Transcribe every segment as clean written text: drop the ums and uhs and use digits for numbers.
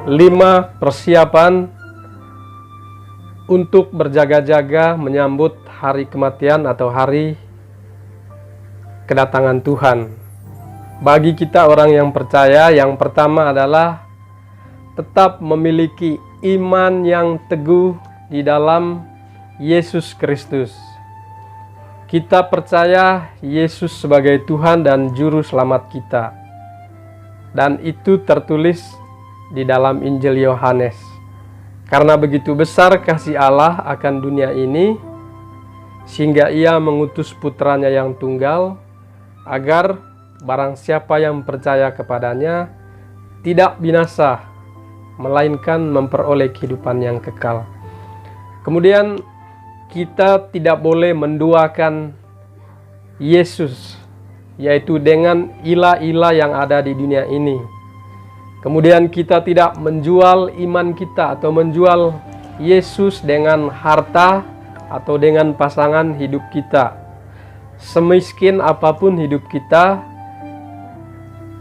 5 persiapan untuk berjaga-jaga menyambut hari kematian atau hari kedatangan Tuhan. Bagi kita orang yang percaya, yang pertama adalah tetap memiliki iman yang teguh di dalam Yesus Kristus. Kita percaya Yesus sebagai Tuhan dan Juru Selamat kita. Dan itu tertulis di dalam Injil Yohanes. Karena begitu besar kasih Allah akan dunia ini, sehingga Ia mengutus putranya yang tunggal, agar barang siapa yang percaya kepadanya tidak binasa, melainkan memperoleh kehidupan yang kekal. Kemudian kita tidak boleh menduakan Yesus, yaitu dengan ilah-ilah yang ada di dunia ini. Kemudian kita tidak menjual iman kita atau menjual Yesus dengan harta atau dengan pasangan hidup kita. Semiskin apapun hidup kita,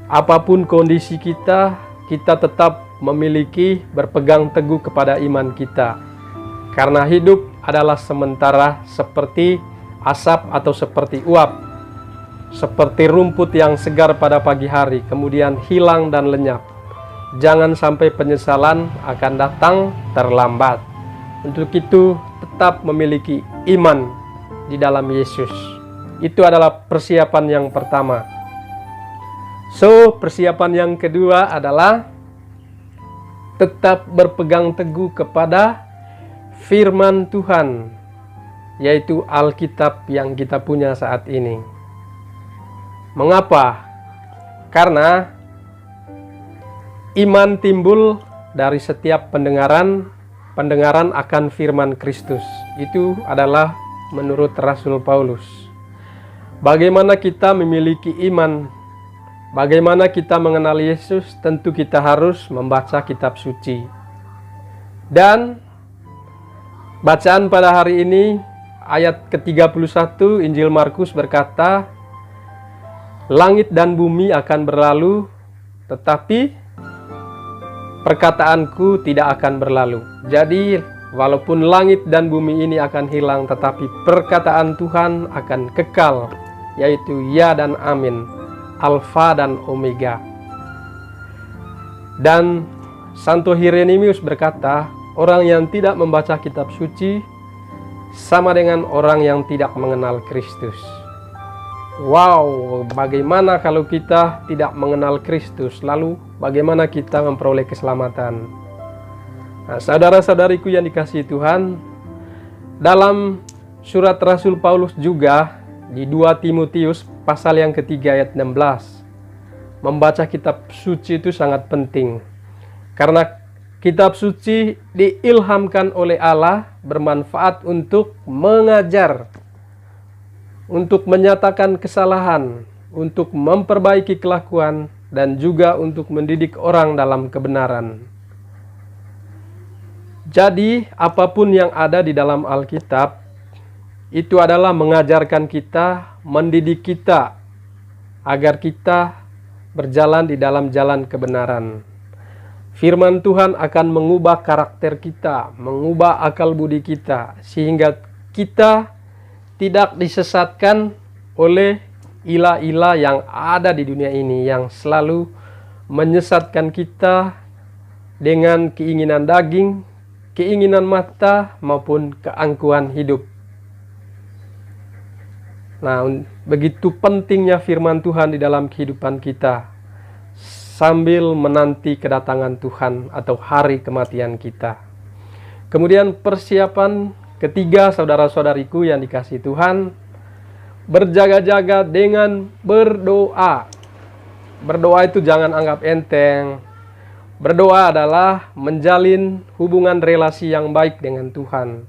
apapun kondisi kita, kita tetap memiliki berpegang teguh kepada iman kita. Karena hidup adalah sementara, seperti asap atau seperti uap, seperti rumput yang segar pada pagi hari, kemudian hilang dan lenyap. Jangan sampai penyesalan akan datang terlambat. Untuk itu, tetap memiliki iman di dalam Yesus. Itu adalah persiapan yang pertama. So, persiapan yang kedua adalah tetap berpegang teguh kepada firman Tuhan, yaitu Alkitab yang kita punya saat ini. Mengapa? Karena iman timbul dari setiap pendengaran akan firman Kristus. Itu adalah menurut Rasul Paulus. Bagaimana kita memiliki iman? Bagaimana kita mengenal Yesus? Tentu kita harus membaca kitab suci. Dan bacaan pada hari ini ayat ke-31 Injil Markus berkata, langit dan bumi akan berlalu, tetapi perkataanku tidak akan berlalu. Jadi, walaupun langit dan bumi ini akan hilang, tetapi perkataan Tuhan akan kekal, yaitu ya dan amin, alfa dan omega. Dan Santo Hieronymus berkata, orang yang tidak membaca kitab suci sama dengan orang yang tidak mengenal Kristus. Wow, bagaimana kalau kita tidak mengenal Kristus? Lalu bagaimana kita memperoleh keselamatan? Nah, saudara-saudariku yang dikasihi Tuhan, dalam surat Rasul Paulus juga di 2 Timotius pasal yang ketiga ayat 16, membaca kitab suci itu sangat penting. Karena kitab suci diilhamkan oleh Allah, bermanfaat untuk mengajar, untuk menyatakan kesalahan, untuk memperbaiki kelakuan, dan juga untuk mendidik orang dalam kebenaran. Jadi, apapun yang ada di dalam Alkitab, itu adalah mengajarkan kita, mendidik kita, agar kita berjalan di dalam jalan kebenaran. Firman Tuhan akan mengubah karakter kita, mengubah akal budi kita, sehingga kita tidak disesatkan oleh ilah-ilah yang ada di dunia ini, yang selalu menyesatkan kita dengan keinginan daging, keinginan mata, maupun keangkuhan hidup. Nah, begitu pentingnya firman Tuhan di dalam kehidupan kita, sambil menanti kedatangan Tuhan atau hari kematian kita. Kemudian persiapan ketiga, saudara-saudariku yang dikasihi Tuhan, berjaga-jaga dengan berdoa. Berdoa itu jangan anggap enteng. Berdoa adalah menjalin hubungan relasi yang baik dengan Tuhan.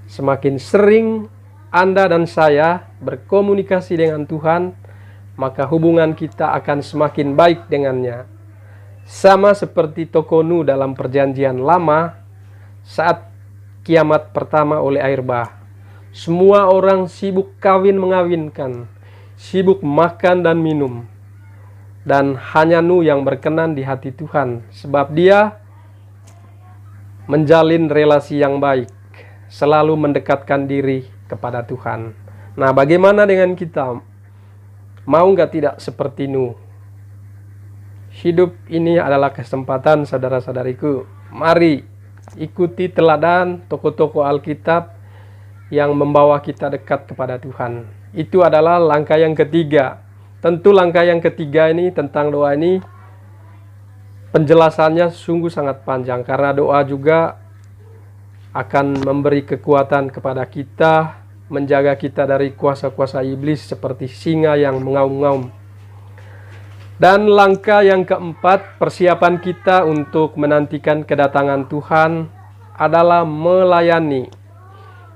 Semakin sering Anda dan saya berkomunikasi dengan Tuhan, maka hubungan kita akan semakin baik dengannya. Sama seperti toko Nuh dalam perjanjian lama, saat kiamat pertama oleh air bah. Semua orang sibuk kawin mengawinkan, sibuk makan dan minum. Dan hanya Nuh yang berkenan di hati Tuhan, sebab dia menjalin relasi yang baik, selalu mendekatkan diri kepada Tuhan. Nah, bagaimana dengan kita? Mau nggak tidak seperti Nuh? Hidup ini adalah kesempatan, saudara-saudariku. Mari ikuti teladan tokoh-tokoh Alkitab yang membawa kita dekat kepada Tuhan. Itu adalah langkah yang ketiga. Tentu langkah yang ketiga ini tentang doa ini penjelasannya sungguh sangat panjang, karena doa juga akan memberi kekuatan kepada kita, menjaga kita dari kuasa-kuasa iblis seperti singa yang mengaum-ngaum. Dan langkah yang keempat, persiapan kita untuk menantikan kedatangan Tuhan adalah melayani.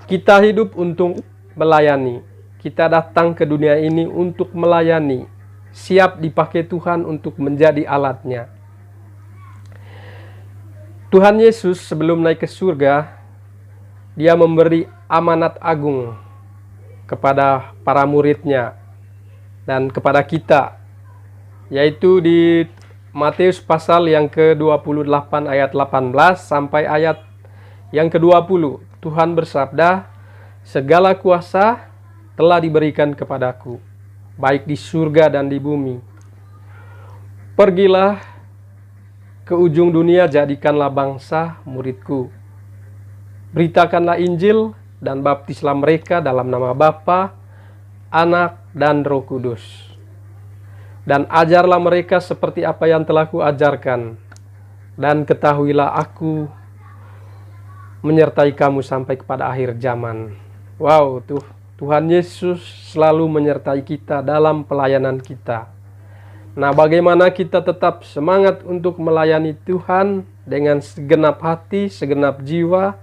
Kita hidup untuk melayani. Kita datang ke dunia ini untuk melayani, siap dipakai Tuhan untuk menjadi alatnya. Tuhan Yesus sebelum naik ke surga, Dia memberi amanat agung kepada para muridnya dan kepada kita, yaitu di Matius pasal yang ke-28 ayat 18 sampai ayat yang ke-20. Tuhan bersabda, "Segala kuasa telah diberikan kepadaku, baik di surga dan di bumi. Pergilah ke ujung dunia, jadikanlah bangsa muridku. Beritakanlah Injil dan baptislah mereka dalam nama Bapa, Anak, dan Roh Kudus. Dan ajarlah mereka seperti apa yang telah kuajarkan. Dan ketahuilah aku menyertai kamu sampai kepada akhir zaman." Wow, Tuhan Yesus selalu menyertai kita dalam pelayanan kita. Nah, bagaimana kita tetap semangat untuk melayani Tuhan dengan segenap hati, segenap jiwa,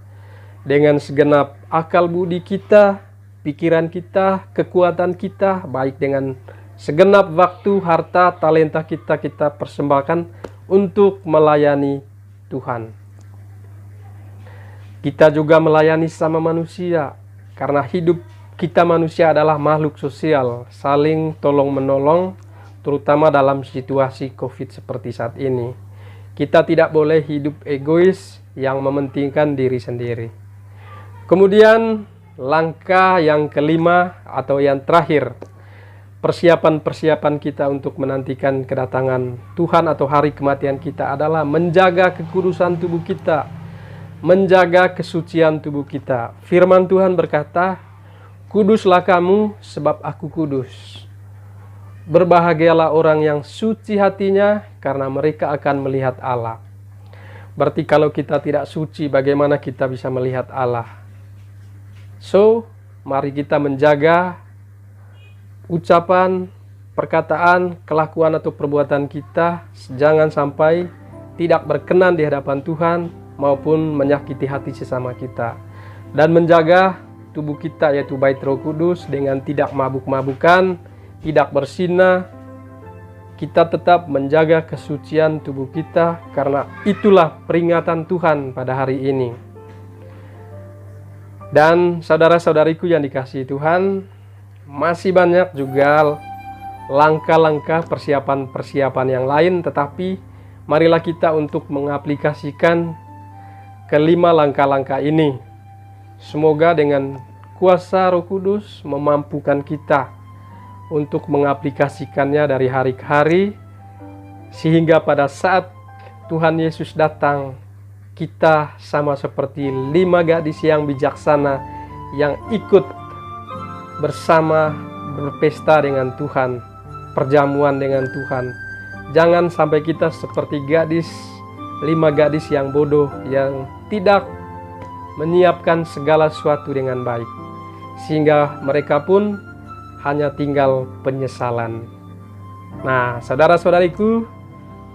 dengan segenap akal budi kita, pikiran kita, kekuatan kita, baik dengan segenap waktu, harta, talenta kita persembahkan untuk melayani Tuhan. Kita juga melayani sama manusia, karena hidup kita manusia adalah makhluk sosial, saling tolong-menolong, terutama dalam situasi COVID seperti saat ini. Kita tidak boleh hidup egois yang mementingkan diri sendiri. Kemudian langkah yang kelima atau yang terakhir, persiapan-persiapan kita untuk menantikan kedatangan Tuhan atau hari kematian kita adalah menjaga kekudusan tubuh kita, menjaga kesucian tubuh kita. Firman Tuhan berkata, "Kuduslah kamu sebab aku kudus. Berbahagialah orang yang suci hatinya, karena mereka akan melihat Allah." Berarti kalau kita tidak suci, bagaimana kita bisa melihat Allah? So, mari kita menjaga ucapan, perkataan, kelakuan atau perbuatan kita, jangan sampai tidak berkenan di hadapan Tuhan maupun menyakiti hati sesama kita. Dan menjaga tubuh kita, yaitu bait Roh Kudus, dengan tidak mabuk-mabukan, tidak berzina. Kita tetap menjaga kesucian tubuh kita, karena itulah peringatan Tuhan pada hari ini. Dan saudara-saudariku yang dikasihi Tuhan, masih banyak juga langkah-langkah persiapan-persiapan yang lain, tetapi marilah kita untuk mengaplikasikan kelima langkah-langkah ini. Semoga dengan kuasa Roh Kudus memampukan kita untuk mengaplikasikannya dari hari ke hari, sehingga pada saat Tuhan Yesus datang, kita sama seperti 5 gadis yang bijaksana yang ikut bersama berpesta dengan Tuhan, perjamuan dengan Tuhan. Jangan sampai kita seperti 5 gadis yang bodoh, yang tidak menyiapkan segala sesuatu dengan baik, sehingga mereka pun hanya tinggal penyesalan. Nah, saudara-saudariku,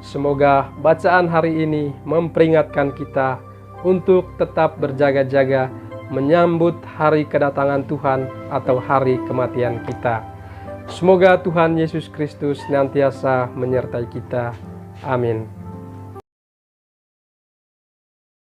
semoga bacaan hari ini memperingatkan kita untuk tetap berjaga-jaga menyambut hari kedatangan Tuhan atau hari kematian kita. Semoga Tuhan Yesus Kristus senantiasa menyertai kita. Amin.